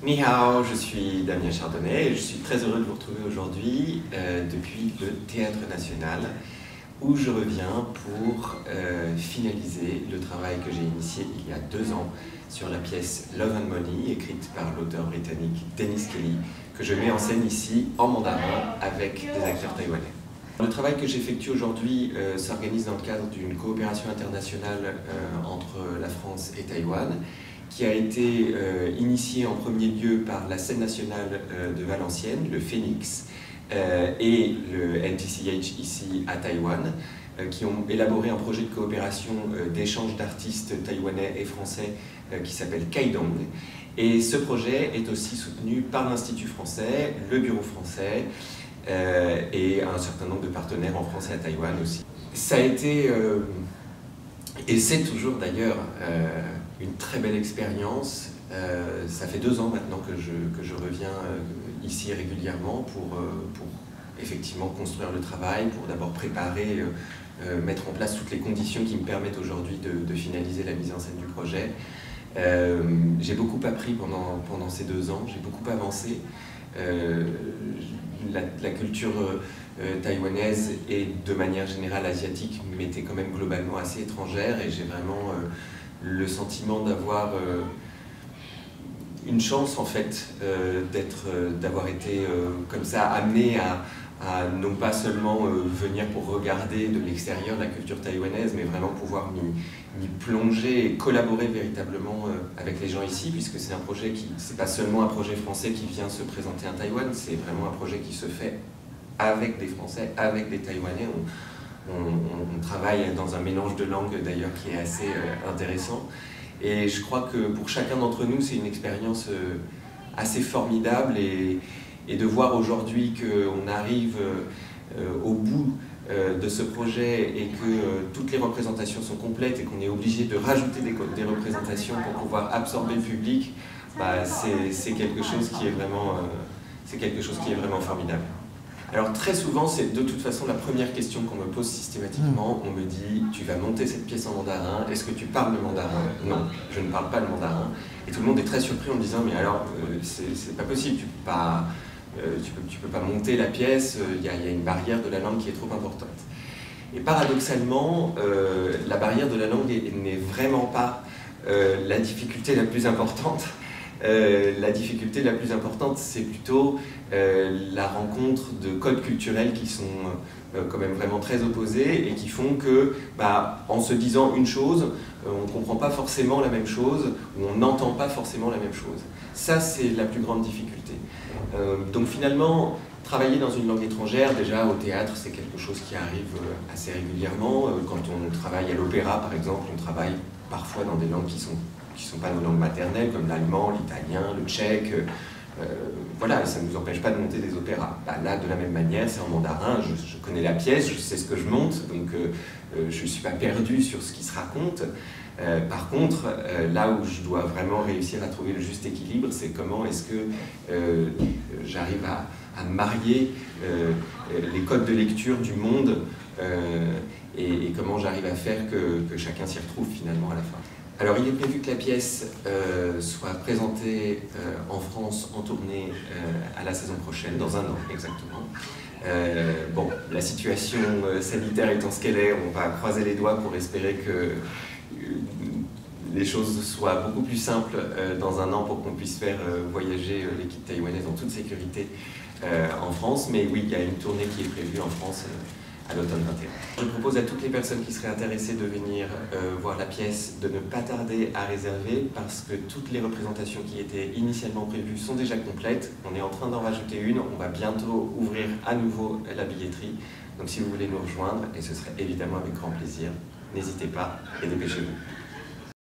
Ni hao, je suis Damien Chardonnay et je suis très heureux de vous retrouver aujourd'hui depuis le Théâtre National où je reviens pour finaliser le travail que j'ai initié il y a 2 ans sur la pièce Love and Money, écrite par l'auteur britannique Dennis Kelly, que je mets en scène ici en mandarin avec des acteurs taïwanais. Le travail que j'effectue aujourd'hui s'organise dans le cadre d'une coopération internationale entre la France et Taïwan, qui a été initiée en premier lieu par la scène nationale de Valenciennes, le Phoenix, et le NTCH ici à Taïwan, qui ont élaboré un projet de coopération d'échange d'artistes taïwanais et français qui s'appelle Kaidong. Et ce projet est aussi soutenu par l'Institut français, le Bureau français et un certain nombre de partenaires en France et à Taïwan aussi. Ça a été, et c'est toujours d'ailleurs, une très belle expérience. Ça fait 2 ans maintenant que je reviens ici régulièrement pour effectivement construire le travail, pour d'abord préparer, mettre en place toutes les conditions qui me permettent aujourd'hui de finaliser la mise en scène du projet. J'ai beaucoup appris pendant ces 2 ans, j'ai beaucoup avancé. La culture taïwanaise et de manière générale asiatique m'était quand même globalement assez étrangère et j'ai vraiment le sentiment d'avoir une chance en fait d'avoir été comme ça amené à non pas seulement venir pour regarder de l'extérieur la culture taïwanaise, mais vraiment pouvoir m'y plonger et collaborer véritablement avec les gens ici, puisque c'est un projet c'est pas seulement un projet français qui vient se présenter à Taïwan, c'est vraiment un projet qui se fait avec des Français, avec des Taïwanais. On travaille dans un mélange de langues d'ailleurs qui est assez intéressant. Et je crois que pour chacun d'entre nous, c'est une expérience assez formidable et de voir aujourd'hui qu'on arrive au bout de ce projet et que toutes les représentations sont complètes et qu'on est obligé de rajouter des représentations pour pouvoir absorber le public, c'est quelque chose qui est vraiment formidable. Alors très souvent, c'est de toute façon la première question qu'on me pose systématiquement. On me dit, tu vas monter cette pièce en mandarin, est-ce que tu parles le mandarin? Non, je ne parle pas le mandarin. Et tout le monde est très surpris en me disant, mais alors, c'est pas possible, tu peux pas monter la pièce, il y a une barrière de la langue qui est trop importante. Et paradoxalement, la barrière de la langue n'est vraiment pas la difficulté la plus importante. La difficulté la plus importante, c'est plutôt la rencontre de codes culturels qui sont quand même vraiment très opposés et qui font que, en se disant une chose, on ne comprend pas forcément la même chose ou on n'entend pas forcément la même chose. Ça, c'est la plus grande difficulté. Donc finalement, travailler dans une langue étrangère, déjà au théâtre, c'est quelque chose qui arrive assez régulièrement. Quand on travaille à l'opéra, par exemple, on travaille parfois dans des langues qui sont pas nos langues maternelles, comme l'allemand, l'italien, le tchèque. Voilà, ça ne nous empêche pas de monter des opéras. Là, de la même manière, c'est en mandarin, je connais la pièce, je sais ce que je monte, donc je ne suis pas perdu sur ce qui se raconte. Par contre, là où je dois vraiment réussir à trouver le juste équilibre, c'est comment est-ce que j'arrive à marier les codes de lecture du monde et comment j'arrive à faire que chacun s'y retrouve finalement à la fin. Alors il est prévu que la pièce soit présentée en France en tournée à la saison prochaine, dans 1 an exactement. Bon, la situation sanitaire étant ce qu'elle est, on va croiser les doigts pour espérer que les choses soient beaucoup plus simples dans 1 an pour qu'on puisse faire voyager l'équipe taïwanaise en toute sécurité en France. Mais oui, il y a une tournée qui est prévue en France à l'automne 21. Je propose à toutes les personnes qui seraient intéressées de venir voir la pièce de ne pas tarder à réserver parce que toutes les représentations qui étaient initialement prévues sont déjà complètes. On est en train d'en rajouter une, on va bientôt ouvrir à nouveau la billetterie. Donc si vous voulez nous rejoindre, et ce serait évidemment avec grand plaisir, n'hésitez pas et dépêchez-vous.